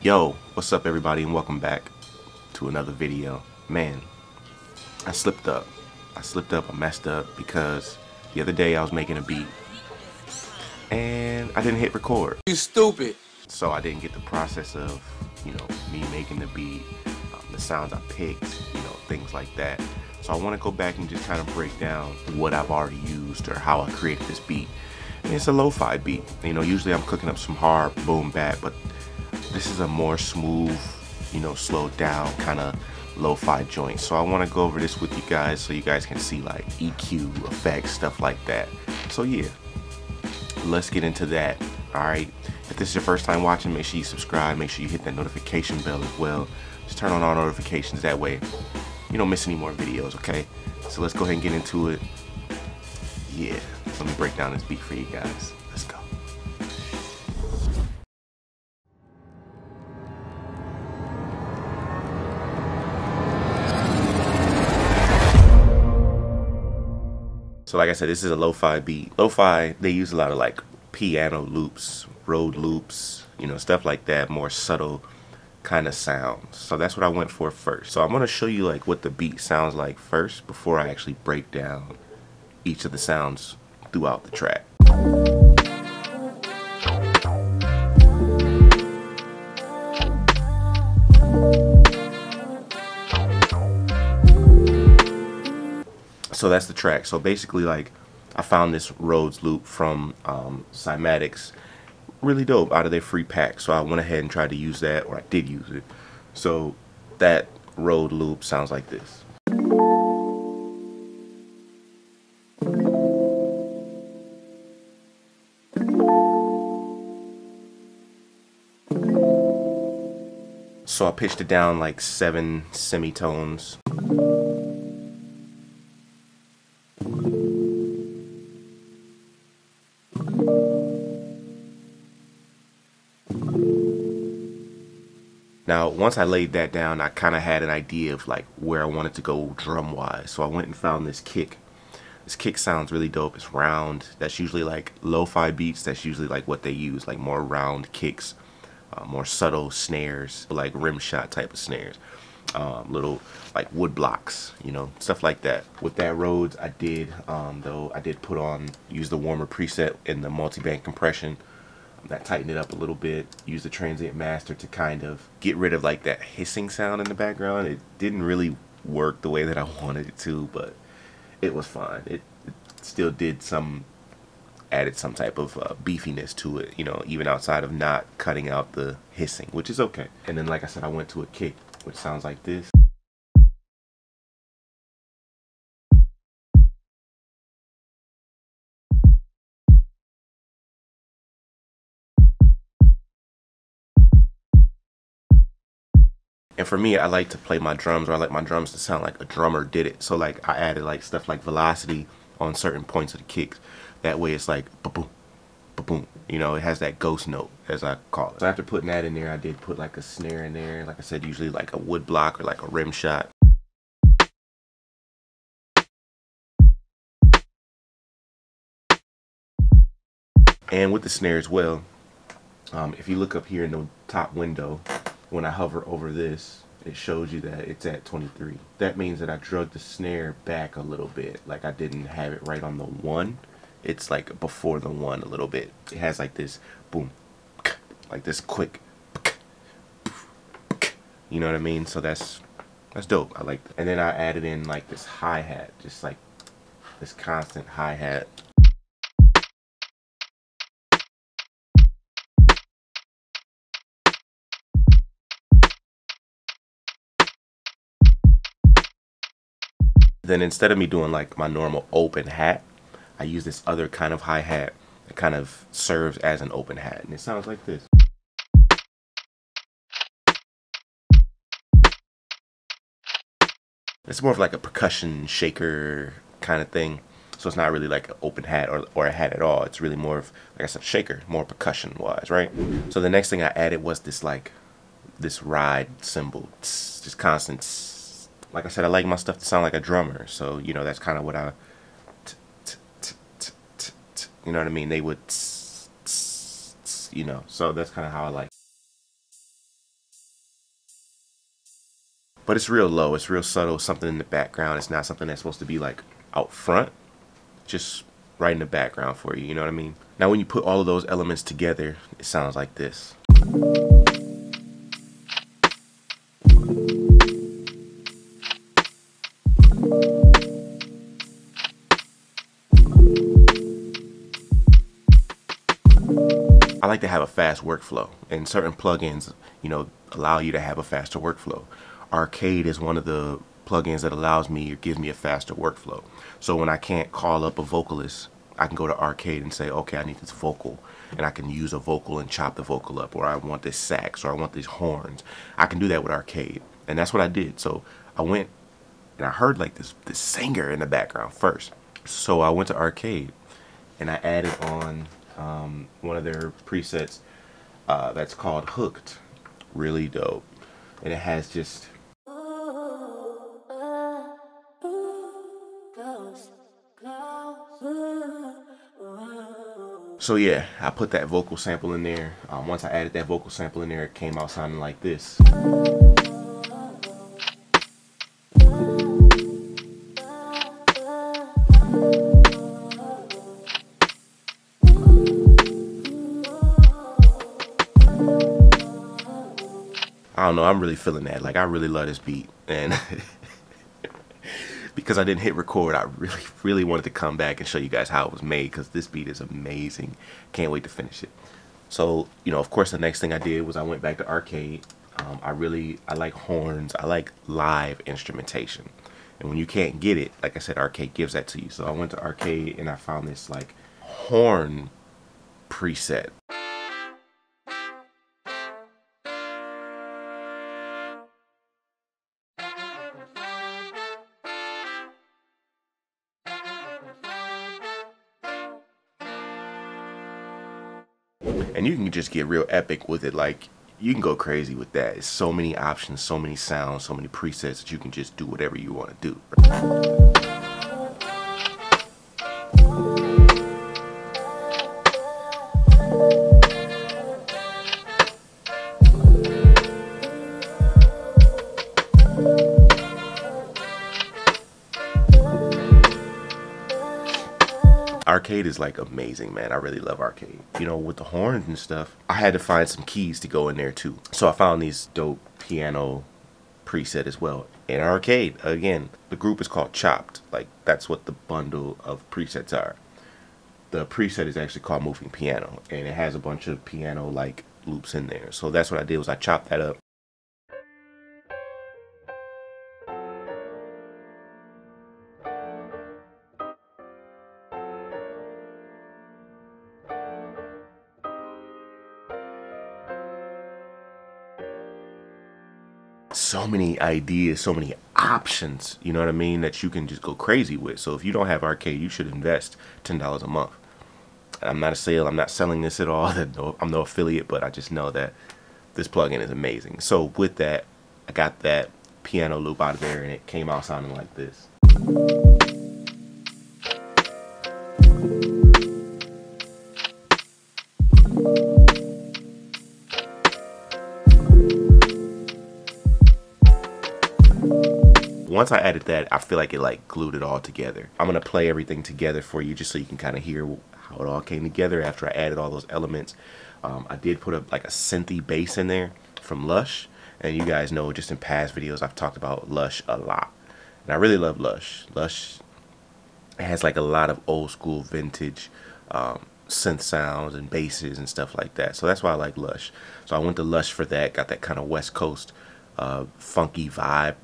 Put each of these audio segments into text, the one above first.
Yo, what's up everybody, and welcome back to another video. Man, I slipped up, I messed up because the other day I was making a beat and I didn't hit record. You stupid. So I didn't get the process of, me making the beat, the sounds I picked, things like that. So I want to go back and just kind of break down what I've already used or how I created this beat. And it's a lo-fi beat. Usually I'm cooking up some hard boom bap, but this is a more smooth, slowed down kind of lo-fi joint. So I want to go over this with you guys so you guys can see like EQ, effects, stuff like that. So yeah, let's get into that. Alright, if this is your first time watching, make sure you subscribe, make sure you hit that notification bell as well. Just turn on all notifications, that way you don't miss any more videos, okay? So let's go ahead and get into it. Yeah, let me break down this beat for you guys. Let's go. So like I said, this is a lo-fi beat. Lo-fi, they use a lot of like piano loops, Rhodes loops, stuff like that, more subtle kind of sounds. So that's what I went for first. So I'm gonna show you like what the beat sounds like first before I actually break down each of the sounds throughout the track. So that's the track. So basically, like, I found this Rhodes Loop from Cymatics, really dope, out of their free pack. So I went ahead and tried to use that, or I did use it. So that Rhodes Loop sounds like this. So I pitched it down like 7 semitones. Now, once I laid that down, I kind of had an idea of like where I wanted to go drum wise. So I went and found this kick. This kick sounds really dope. It's round. That's usually like lo-fi beats. That's usually like what they use, like more round kicks, more subtle snares, like rim shot type of snares, little like wood blocks, stuff like that. With that Rhodes, I did use the warmer preset in the multi-band compression. That tightened it up a little bit. Used the transient master to kind of get rid of like that hissing sound in the background. It didn't really work the way that I wanted it to, but it was fine. It still added some type of beefiness to it, even outside of not cutting out the hissing, which is okay. And then, like I said, I went to a kick, which sounds like this. And for me, I like to play my drums, or I like my drums to sound like a drummer did it. So like I added like stuff like velocity on certain points of the kicks. That way it's like ba-boom, ba-boom. It has that ghost note, as I call it. So after putting that in there, I did put like a snare in there. Like I said, usually like a wood block or like a rim shot. And with the snare as well, if you look up here in the top window, when I hover over this, it shows you that it's at 23. That means that I drug the snare back a little bit. Like I didn't have it right on the 1. It's like before the 1 a little bit. It has like this boom, like this quick, you know what I mean? So that's dope. I like that. And then I added in like this hi-hat, just like this constant hi-hat. Then instead of me doing like my normal open hat, I use this other kind of hi-hat that kind of serves as an open hat, and it sounds like this. It's more of like a percussion shaker kind of thing, so it's not really like an open hat or a hat at all. It's really more of, like I said, shaker, more percussion wise, right? So the next thing I added was this ride cymbal, just constant. Like I said, I like my stuff to sound like a drummer, so that's kind of what I, you know what I mean? They would, so that's kind of how I like. But it's real low, it's real subtle, something in the background. It's not something that's supposed to be like out front, just right in the background for you, you know what I mean? Now when you put all of those elements together, it sounds like this. I like to have a fast workflow, and certain plugins, you know, allow you to have a faster workflow. Arcade is one of the plugins that allows me or gives me a faster workflow. So when I can't call up a vocalist, I can go to Arcade and say, okay, I need this vocal, and I can use a vocal and chop the vocal up, or I want this sax, or I want these horns. I can do that with Arcade, and that's what I did. So I went and I heard like this singer in the background first. So I went to Arcade and I added on one of their presets that's called Hooked. Really dope. And it has just so yeah, I put that vocal sample in there. Once I added that vocal sample in there, it came out sounding like this. I don't know, I'm really feeling that. Like, I really love this beat, and because I didn't hit record, I really wanted to come back and show you guys how it was made, because this beat is amazing. Can't wait to finish it. So, you know, of course, the next thing I did was I went back to Arcade. I like horns. I like live instrumentation. And when you can't get it, like I said, Arcade gives that to you. So I went to Arcade and I found this like horn preset. And you can just get real epic with it. Like, you can go crazy with that. It's so many options, so many sounds, so many presets that you can just do whatever you want to do. Arcade is like amazing, man. I really love Arcade. You know, with the horns and stuff, I had to find some keys to go in there too. So I found these dope piano preset as well. In Arcade, again, the group is called Chopped. Like, that's what the bundle of presets are. The preset is actually called Moving Piano, and it has a bunch of piano like loops in there. So that's what I did, was I chopped that up. So many ideas, so many options, you know what I mean, that you can just go crazy with. So if you don't have Arcade, you should invest $10 a month. I'm not a sale, I'm not selling this at all. I'm no affiliate, but I just know that this plugin is amazing. So with that, I got that piano loop out of there, and it came out sounding like this. Once I added that, I feel like it like glued it all together. I'm gonna play everything together for you just so you can kind of hear how it all came together after I added all those elements. I did put like a synthy bass in there from Lush, and you guys know just in past videos I've talked about Lush a lot, and I really love Lush. Lush has like a lot of old school vintage synth sounds and basses and stuff like that, so that's why I like Lush. So I went to Lush for that, got that kind of West Coast funky vibe,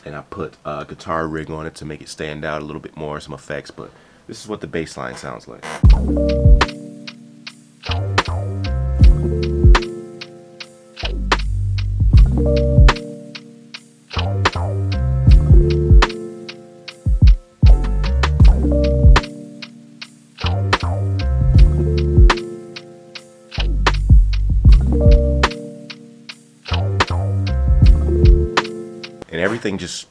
and I put a guitar rig on it to make it stand out a little bit more, some effects. But this is what the bass line sounds like. And everything just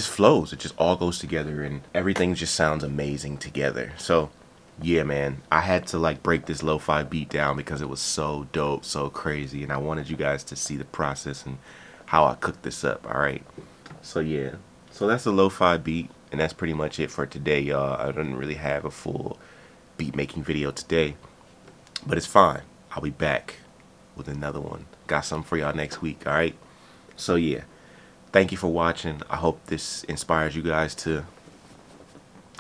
flows. It just all goes together, and everything just sounds amazing together. So yeah, man, I had to like break this lo-fi beat down because it was so dope, so crazy, and I wanted you guys to see the process and how I cook this up. All right. So yeah. So that's a lo-fi beat, and that's pretty much it for today, y'all. I didn't really have a full beat making video today, but it's fine. I'll be back with another one. Got something for y'all next week. All right. So yeah. Thank you for watching. I hope this inspires you guys to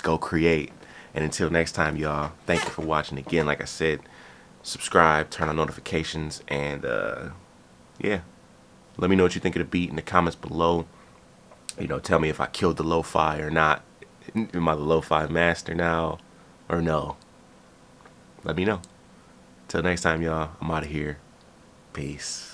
go create. And until next time, y'all, thank you for watching again. Like I said, subscribe, turn on notifications, and yeah, let me know what you think of the beat in the comments below. You know, tell me if I killed the lo-fi or not. Am I the lo-fi master now or no? Let me know. Till next time, y'all, I'm out of here. Peace.